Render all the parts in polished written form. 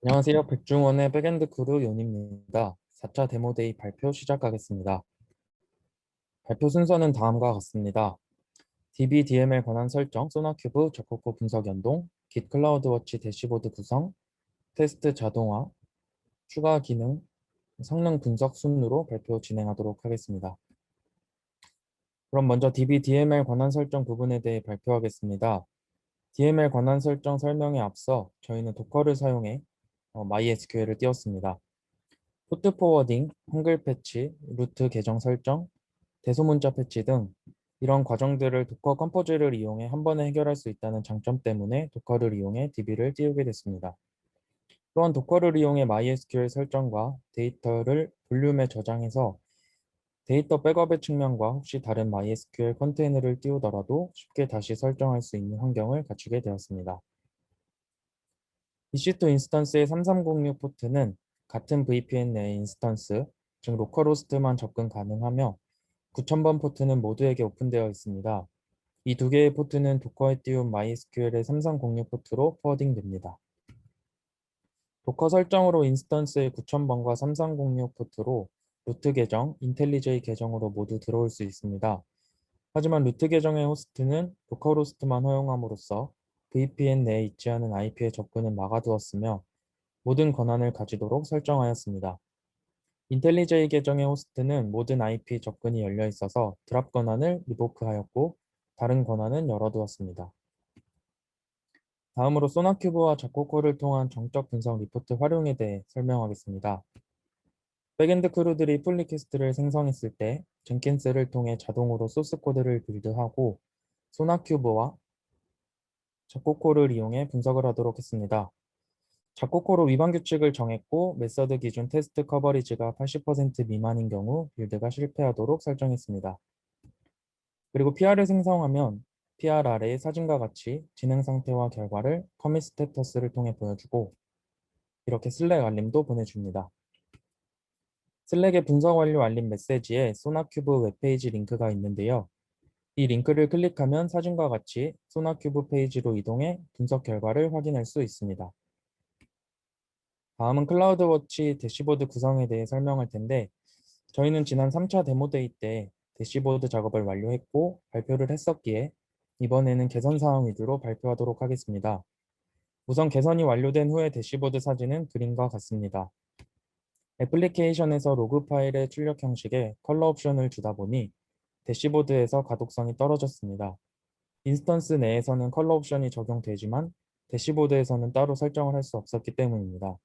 안녕하세요. 백중원의 백엔드 크루 윤입니다. 4차 데모데이 발표 시작하겠습니다. 발표 순서는 다음과 같습니다. DB-DML 권한 설정, 소나큐브, 적합도 분석 연동, Git 클라우드워치 대시보드 구성, 테스트 자동화, 추가 기능, 성능 분석 순으로 발표 진행하도록 하겠습니다. 그럼 먼저 DB-DML 권한 설정 부분에 대해 발표하겠습니다. DML 권한 설정 설명에 앞서 저희는 도커를 사용해 MySQL을 띄웠습니다. 포트 포워딩, 한글 패치, 루트 계정 설정, 대소문자 패치 등 이런 과정들을 도커 컴포즈를 이용해 한 번에 해결할 수 있다는 장점 때문에 도커를 이용해 DB를 띄우게 됐습니다. 또한 도커를 이용해 MySQL 설정과 데이터를 볼륨에 저장해서 데이터 백업의 측면과 혹시 다른 MySQL 컨테이너를 띄우더라도 쉽게 다시 설정할 수 있는 환경을 갖추게 되었습니다. EC2 인스턴스의 3306 포트는 같은 VPN 내 인스턴스, 즉 로컬호스트만 접근 가능하며 9000번 포트는 모두에게 오픈되어 있습니다. 이 두 개의 포트는 도커에 띄운 MySQL의 3306 포트로 포워딩됩니다. 도커 설정으로 인스턴스의 9000번과 3306 포트로 루트 계정, 인텔리제이 계정으로 모두 들어올 수 있습니다. 하지만 루트 계정의 호스트는 로컬호스트만 허용함으로써 VPN 내에 있지 않은 IP의 접근은 막아두었으며 모든 권한을 가지도록 설정하였습니다. 인텔리제이 계정의 호스트는 모든 IP 접근이 열려 있어서 드랍 권한을 리보크하였고 다른 권한은 열어두었습니다. 다음으로 소나큐브와 자코코를 통한 정적 분석 리포트 활용에 대해 설명하겠습니다. 백엔드 크루들이 풀리퀘스트를 생성했을 때 젠킨스를 통해 자동으로 소스 코드를 빌드하고 소나큐브와 자코코를 이용해 분석을 하도록 했습니다. 작곡호로 위반 규칙을 정했고 메서드 기준 테스트 커버리지가 80% 미만인 경우 빌드가 실패하도록 설정했습니다. 그리고 PR을 생성하면 PR 아래의 사진과 같이 진행 상태와 결과를 커밋 스테터스를 통해 보여주고 이렇게 슬랙 알림도 보내줍니다. 슬랙의 분석 완료 알림 메시지에 소나큐브 웹페이지 링크가 있는데요. 이 링크를 클릭하면 사진과 같이 소나큐브 페이지로 이동해 분석 결과를 확인할 수 있습니다. 다음은 클라우드워치 대시보드 구성에 대해 설명할 텐데 저희는 지난 3차 데모데이 때 대시보드 작업을 완료했고 발표를 했었기에 이번에는 개선 사항 위주로 발표하도록 하겠습니다. 우선 개선이 완료된 후의 대시보드 사진은 그림과 같습니다. 애플리케이션에서 로그 파일의 출력 형식에 컬러 옵션을 주다 보니 대시보드에서 가독성이 떨어졌습니다. 인스턴스 내에서는 컬러 옵션이 적용되지만 대시보드에서는 따로 설정을 할 수 없었기 때문입니다.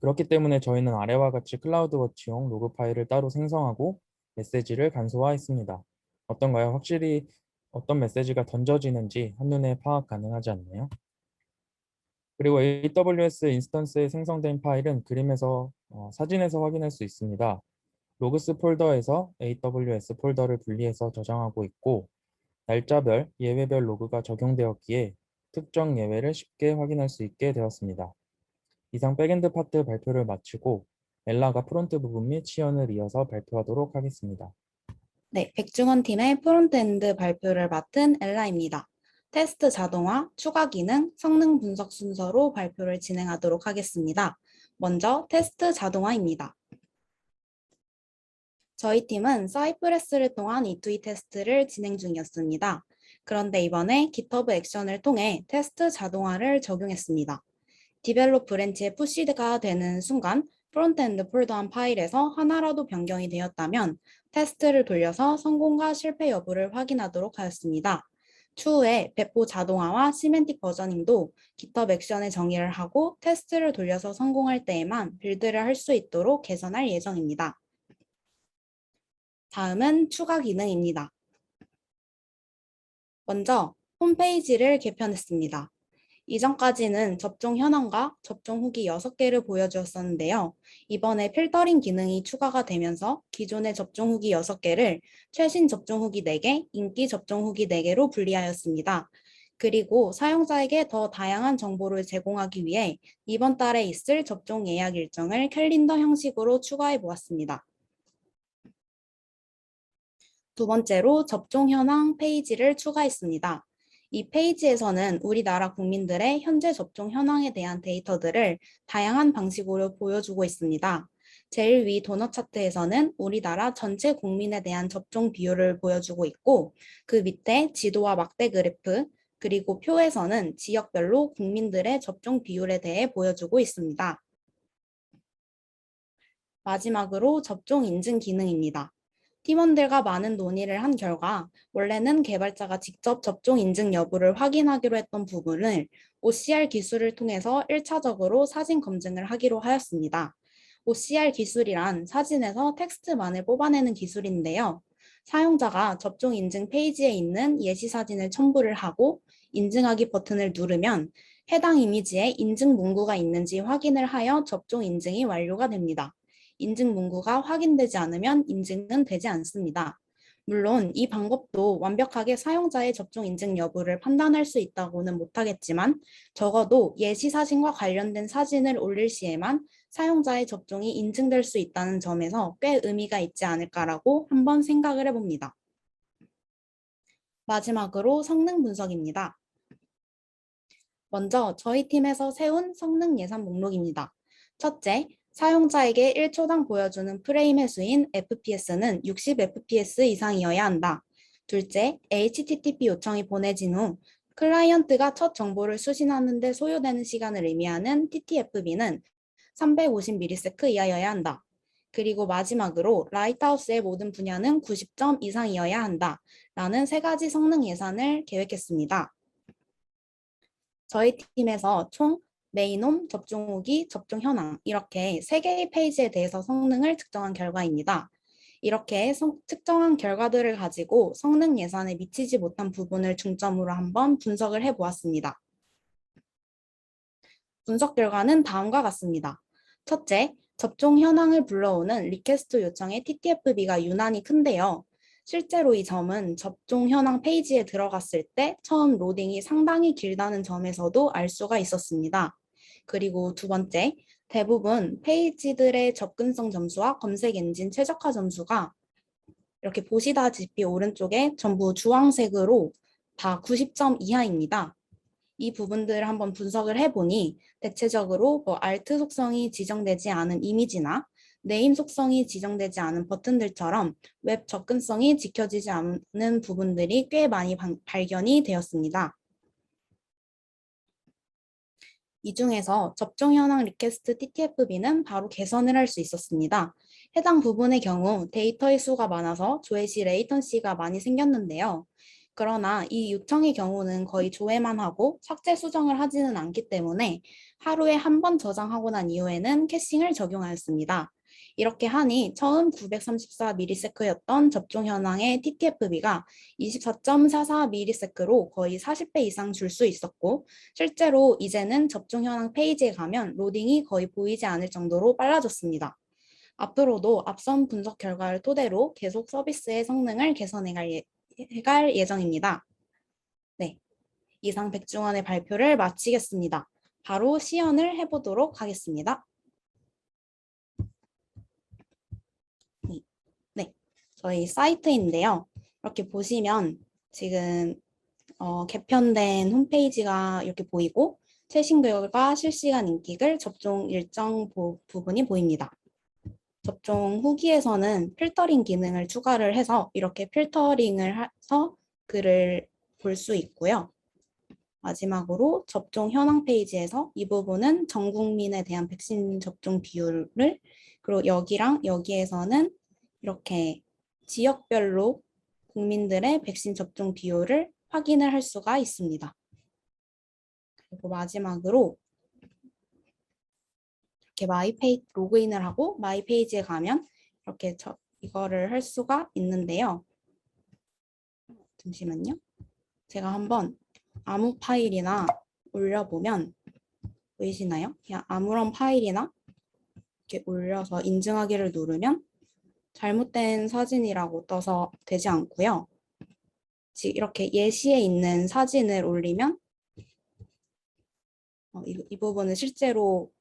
그렇기 때문에 저희는 아래와 같이 클라우드워치용 로그 파일을 따로 생성하고 메시지를 간소화했습니다. 어떤가요? 확실히 어떤 메시지가 던져지는지 한눈에 파악 가능하지 않나요? 그리고 AWS 인스턴스에 생성된 파일은 그림에서 사진에서 확인할 수 있습니다. 로그스 폴더에서 AWS 폴더를 분리해서 저장하고 있고 날짜별, 예외별 로그가 적용되었기에 특정 예외를 쉽게 확인할 수 있게 되었습니다. 이상 백엔드 파트 발표를 마치고 엘라가 프론트 부분 및 시연을 이어서 발표하도록 하겠습니다. 네, 백중원 팀의 프론트엔드 발표를 맡은 엘라입니다. 테스트 자동화, 추가 기능, 성능 분석 순서로 발표를 진행하도록 하겠습니다. 먼저 테스트 자동화입니다. 저희 팀은 사이프레스를 통한 E2E 테스트를 진행 중이었습니다. 그런데 이번에 GitHub 액션을 통해 테스트 자동화를 적용했습니다. 디벨롭 브랜치에 푸시가 되는 순간 프론트엔드 폴더한 파일에서 하나라도 변경이 되었다면 테스트를 돌려서 성공과 실패 여부를 확인하도록 하였습니다. 추후에 배포 자동화와 시멘틱 버저닝도 GitHub 액션에 정의를 하고 테스트를 돌려서 성공할 때에만 빌드를 할 수 있도록 개선할 예정입니다. 다음은 추가 기능입니다. 먼저 홈페이지를 개편했습니다. 이전까지는 접종 현황과 접종 후기 6개를 보여주었었는데요. 이번에 필터링 기능이 추가가 되면서 기존의 접종 후기 6개를 최신 접종 후기 4개, 인기 접종 후기 4개로 분리하였습니다. 그리고 사용자에게 더 다양한 정보를 제공하기 위해 이번 달에 있을 접종 예약 일정을 캘린더 형식으로 추가해 보았습니다. 두 번째로 접종 현황 페이지를 추가했습니다. 이 페이지에서는 우리나라 국민들의 현재 접종 현황에 대한 데이터들을 다양한 방식으로 보여주고 있습니다. 제일 위 도넛 차트에서는 우리나라 전체 국민에 대한 접종 비율을 보여주고 있고, 그 밑에 지도와 막대 그래프, 그리고 표에서는 지역별로 국민들의 접종 비율에 대해 보여주고 있습니다. 마지막으로 접종 인증 기능입니다. 팀원들과 많은 논의를 한 결과 원래는 개발자가 직접 접종 인증 여부를 확인하기로 했던 부분을 OCR 기술을 통해서 1차적으로 사진 검증을 하기로 하였습니다. OCR 기술이란 사진에서 텍스트만을 뽑아내는 기술인데요. 사용자가 접종 인증 페이지에 있는 예시 사진을 첨부를 하고 인증하기 버튼을 누르면 해당 이미지에 인증 문구가 있는지 확인을 하여 접종 인증이 완료가 됩니다. 인증 문구가 확인되지 않으면 인증은 되지 않습니다. 물론 이 방법도 완벽하게 사용자의 접종 인증 여부를 판단할 수 있다고는 못하겠지만 적어도 예시 사진과 관련된 사진을 올릴 시에만 사용자의 접종이 인증될 수 있다는 점에서 꽤 의미가 있지 않을까라고 한번 생각을 해봅니다. 마지막으로 성능 분석입니다. 먼저 저희 팀에서 세운 성능 예산 목록입니다. 첫째, 사용자에게 1초당 보여주는 프레임의 수인 FPS는 60fps 이상이어야 한다. 둘째, HTTP 요청이 보내진 후 클라이언트가 첫 정보를 수신하는 데 소요되는 시간을 의미하는 TTFB는 350ms 이하여야 한다. 그리고 마지막으로 라이트하우스의 모든 분야는 90점 이상이어야 한다. 라는 세 가지 성능 예산을 계획했습니다. 저희 팀에서 총 메인홈, 접종 후기, 접종 현황 이렇게 3개의 페이지에 대해서 성능을 측정한 결과입니다. 이렇게 측정한 결과들을 가지고 성능 예산에 미치지 못한 부분을 중점으로 한번 분석을 해보았습니다. 분석 결과는 다음과 같습니다. 첫째, 접종 현황을 불러오는 리퀘스트 요청의 TTFB가 유난히 큰데요. 실제로 이 점은 접종 현황 페이지에 들어갔을 때 처음 로딩이 상당히 길다는 점에서도 알 수가 있었습니다. 그리고 두 번째, 대부분 페이지들의 접근성 점수와 검색 엔진 최적화 점수가 이렇게 보시다시피 오른쪽에 전부 주황색으로 다 90점 이하입니다. 이 부분들을 한번 분석을 해보니 대체적으로 알트 속성이 지정되지 않은 이미지나 네임 속성이 지정되지 않은 버튼들처럼 웹 접근성이 지켜지지 않는 부분들이 꽤 많이 발견이 되었습니다. 이 중에서 접종 현황 리퀘스트 TTFB는 바로 개선을 할 수 있었습니다. 해당 부분의 경우 데이터의 수가 많아서 조회 시 레이턴시가 많이 생겼는데요. 그러나 이 요청의 경우는 거의 조회만 하고 삭제 수정을 하지는 않기 때문에 하루에 한 번 저장하고 난 이후에는 캐싱을 적용하였습니다. 이렇게 하니 처음 934ms였던 접종 현황의 TTFB가 24.44ms로 거의 40배 이상 줄 수 있었고 실제로 이제는 접종 현황 페이지에 가면 로딩이 거의 보이지 않을 정도로 빨라졌습니다. 앞으로도 앞선 분석 결과를 토대로 계속 서비스의 성능을 개선해 갈 예정입니다. 네, 이상 백중원의 발표를 마치겠습니다. 바로 시연을 해보도록 하겠습니다. 네, 저희 사이트인데요. 이렇게 보시면 지금 개편된 홈페이지가 이렇게 보이고 최신 교육과 실시간 인기글 접종 일정 부분이 보입니다. 접종 후기에서는 필터링 기능을 추가를 해서 이렇게 필터링을 해서 글을 볼 수 있고요. 마지막으로 접종 현황 페이지에서 이 부분은 전 국민에 대한 백신 접종 비율을 그리고 여기랑 여기에서는 이렇게 지역별로 국민들의 백신 접종 비율을 확인을 할 수가 있습니다. 그리고 마지막으로 이렇게 로그인을 하고 마이 페이지에 가면 이렇게 이거를 할 수가 있는데요. 잠시만요. 제가 한번 아무 파일이나 올려보면 보이시나요? 그냥 아무런 파일이나 이렇게 올려서 인증하기를 누르면 잘못된 사진이라고 떠서 되지 않고요. 이렇게 예시에 있는 사진을 올리면 이 부분은 실제로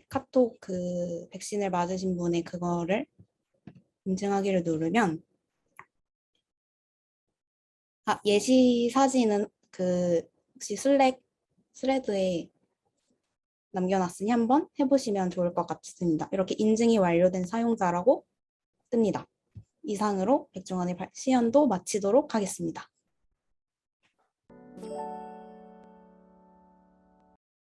카톡 그 백신을 맞으신 분의 그거를 인증하기를 누르면 예시 사진은 혹시 스레드에 남겨놨으니 한번 해보시면 좋을 것 같습니다. 이렇게 인증이 완료된 사용자라고 뜹니다. 이상으로 백종원의 시연도 마치도록 하겠습니다.